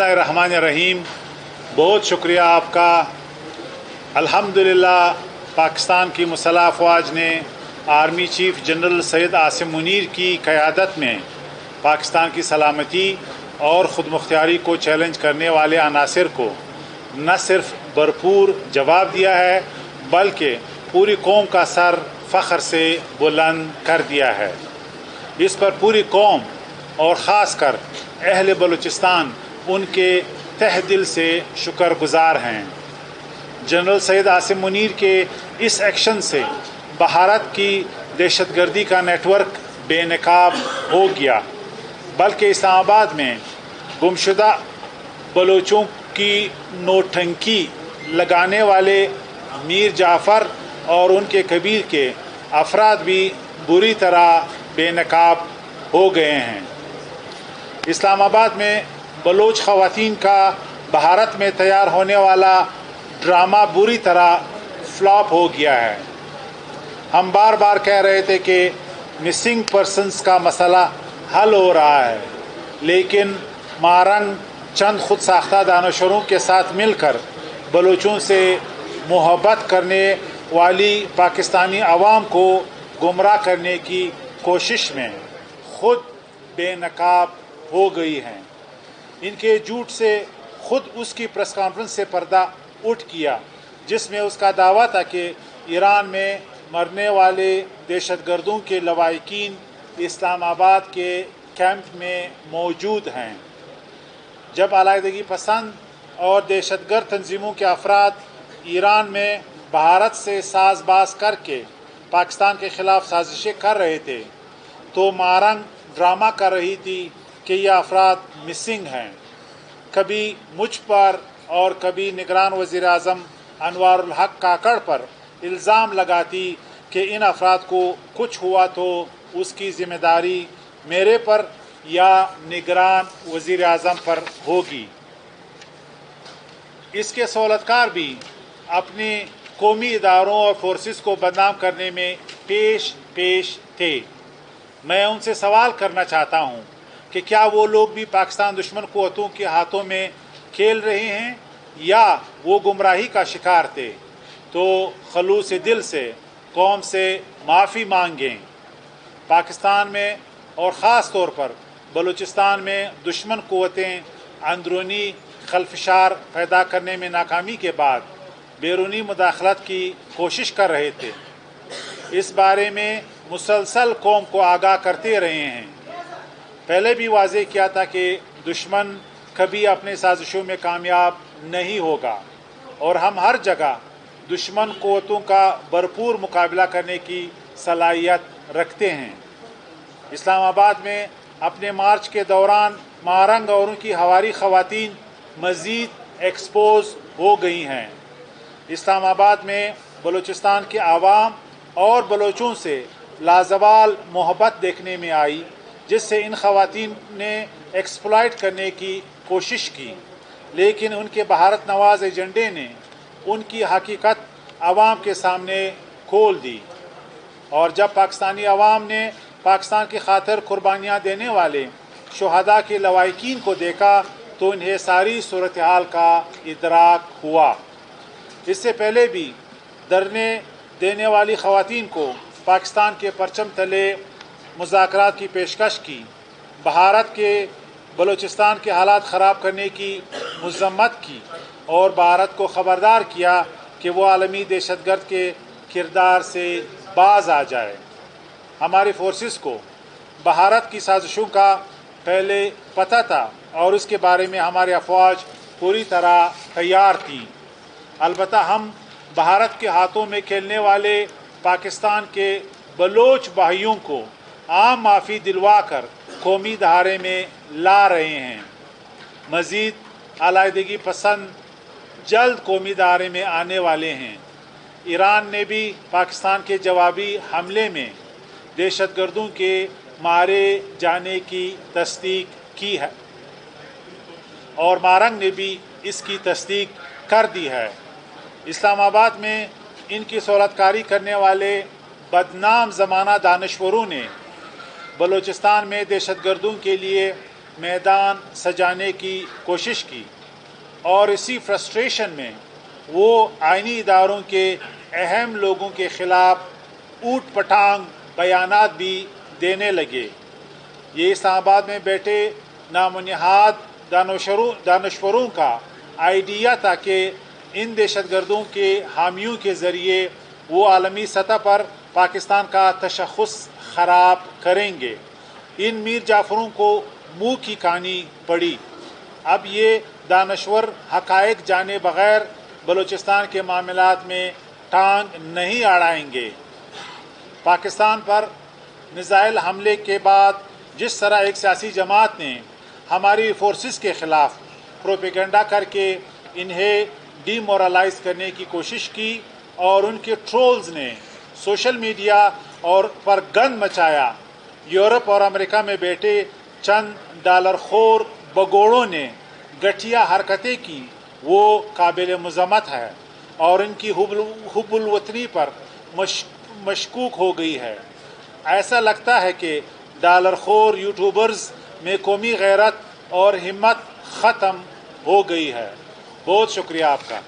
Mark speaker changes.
Speaker 1: रहमान रहीम। बहुत शुक्रिया आपका। अल्हम्दुलिल्लाह पाकिस्तान की मुसल्लह अफवाज ने army chief general Syed Asim Munir की क़यादत में पाकिस्तान की सलामती और ख़ुदमुख्तियारी को चैलेंज करने वाले अनासर को न सिर्फ भरपूर जवाब दिया है बल्कि पूरी कौम का सर फ़ख्र से बुलंद कर दिया है। इस पर पूरी कौम और ख़ास कर अहले बलूचिस्तान उनके तहे दिल से शुक्रगुजार हैं। जनरल सैयद आसिम मुनीर के इस एक्शन से भारत की दहशतगर्दी का नेटवर्क बेनकाब हो गया, बल्कि इस्लामाबाद में गुमशुदा बलोचों की नोटंकी लगाने वाले मीर जाफ़र और उनके कबीर के अफराद भी बुरी तरह बेनकाब हो गए हैं। इस्लामाबाद में बलोच ख़वातीन का भारत में तैयार होने वाला ड्रामा बुरी तरह फ्लॉप हो गया है। हम बार बार कह रहे थे कि मिसिंग पर्सनस का मसला हल हो रहा है, लेकिन मारंग चंद खुद साख्ता दानशवरों के साथ मिलकर बलोचों से मोहब्बत करने वाली पाकिस्तानी अवाम को गुमराह करने की कोशिश में खुद बेनकाब हो गई हैं। इनके झूठ से खुद उसकी प्रेस कॉन्फ्रेंस से पर्दा उठ किया जिसमें उसका दावा था कि ईरान में मरने वाले दहशतगर्दों के लवाहिकीन इस्लामाबाद के कैंप में मौजूद हैं। जब अलाइदगी पसंद और दहशतगर्द तंजीमों के अफराद ईरान में भारत से साजबाज करके पाकिस्तान के ख़िलाफ़ साजिशें कर रहे थे तो मारंग ड्रामा कर रही थी कि यह अफराद मिसिंग हैं। कभी मुझ पर और कभी निगरान वज़ीर आज़म अनवारुल हक काकड़ पर इल्ज़ाम लगाती कि इन अफराद को कुछ हुआ तो उसकी ज़िम्मेदारी मेरे पर या निगरान वज़ीर आज़म पर होगी। इसके सहूलतकार भी अपने कौमी इदारों और फोर्सेस को बदनाम करने में पेश थे। मैं उनसे सवाल करना चाहता हूँ कि क्या वो लोग भी पाकिस्तान दुश्मन क़ुव्वतों के हाथों में खेल रहे हैं या वो गुमराही का शिकार थे? तो खलूस दिल से कौम से माफ़ी मांगें। पाकिस्तान में और ख़ास तौर पर बलूचिस्तान में दुश्मन क़ुव्वतें अंदरूनी खलफशार पैदा करने में नाकामी के बाद बैरूनी मुदाखलत की कोशिश कर रहे थे। इस बारे में मुसलसल कौम को आगाह करते रहे हैं। पहले भी वाज़ेह किया था कि दुश्मन कभी अपने साजिशों में कामयाब नहीं होगा और हम हर जगह दुश्मन क़ुव्वतों का भरपूर मुकाबला करने की सलाहियत रखते हैं। इस्लामाबाद में अपने मार्च के दौरान मारंग और उनकी हवारी ख़वातीन मज़ीद एक्सपोज हो गई हैं। इस्लामाबाद में बलूचिस्तान के आवाम और बलोचों से लाजवाल मोहब्बत देखने में आई, जिससे इन ख़वातीन ने एक्सप्लॉइट करने की कोशिश की, लेकिन उनके भारत नवाज एजेंडे ने उनकी हकीकत आवाम के सामने खोल दी। और जब पाकिस्तानी आवाम ने पाकिस्तान की खातिर कुर्बानियाँ देने वाले शुहदा के लवाहिकीन को देखा तो इन्हें सारी सूरत हाल का इदराक हुआ। इससे पहले भी धरने देने वाली ख़वातीन को पाकिस्तान के परचम तले मुज़ाकरात की पेशकश की, भारत के बलूचिस्तान के हालात ख़राब करने की मज़म्मत की और भारत को ख़बरदार किया कि वो आलमी दहशतगर्द के किरदार से बाज आ जाए। हमारी फोर्सेस को भारत की साजिशों का पहले पता था और उसके बारे में हमारी अफवाज पूरी तरह तैयार थी। अलबत्ता हम भारत के हाथों में खेलने वाले पाकिस्तान के बलोच भाइयों को आम माफ़ी दिलवा कर कौमी धारे में ला रहे हैं। मज़ीद अलाइदगी पसंद जल्द कौमी धारे में आने वाले हैं। ईरान ने भी पाकिस्तान के जवाबी हमले में दहशतगर्दों के मारे जाने की तस्दीक की है और मारंग ने भी इसकी तस्दीक कर दी है। इस्लामाबाद में इनकी सहूलतकारी करने वाले बदनाम ज़माना दानश्वरों ने बलूचिस्तान में दहशतगर्दों के लिए मैदान सजाने की कोशिश की और इसी फ्रस्ट्रेशन में वो आइनी इदारों के अहम लोगों के ख़िलाफ़ ऊट पटांग बयानात भी देने लगे। ये इस्लामाबाद में बैठे नामुनिहाद दानश्वरों का आइडिया था कि इन दहशतगर्दों के हामियों के ज़रिए वो आलमी सतह पर पाकिस्तान का तशख़्ख़ुस ख़राब करेंगे। इन मीर जाफ़रों को मुँह की कहानी पड़ी। अब ये दानश्वर हक़ाइक़ जाने बग़ैर बलूचिस्तान के मामलात में टांग नहीं अड़ाएंगे। पाकिस्तान पर मिसाइल हमले के बाद जिस तरह एक सियासी जमात ने हमारी फोर्सेस के ख़िलाफ़ प्रोपेगेंडा करके इन्हें डीमोरलाइज करने की कोशिश की और उनके ट्रोल्स ने सोशल मीडिया और पर गंद मचाया, यूरोप और अमेरिका में बैठे चंद डॉलर खोर बगोड़ों ने गठिया हरकतें की, वो काबिल मज़म्मत है और इनकी हुब्बुल वतनी पर मशकूक हो गई है। ऐसा लगता है कि डॉलर खोर यूट्यूबर्स में कौमी गैरत और हिम्मत ख़त्म हो गई है। बहुत शुक्रिया आपका।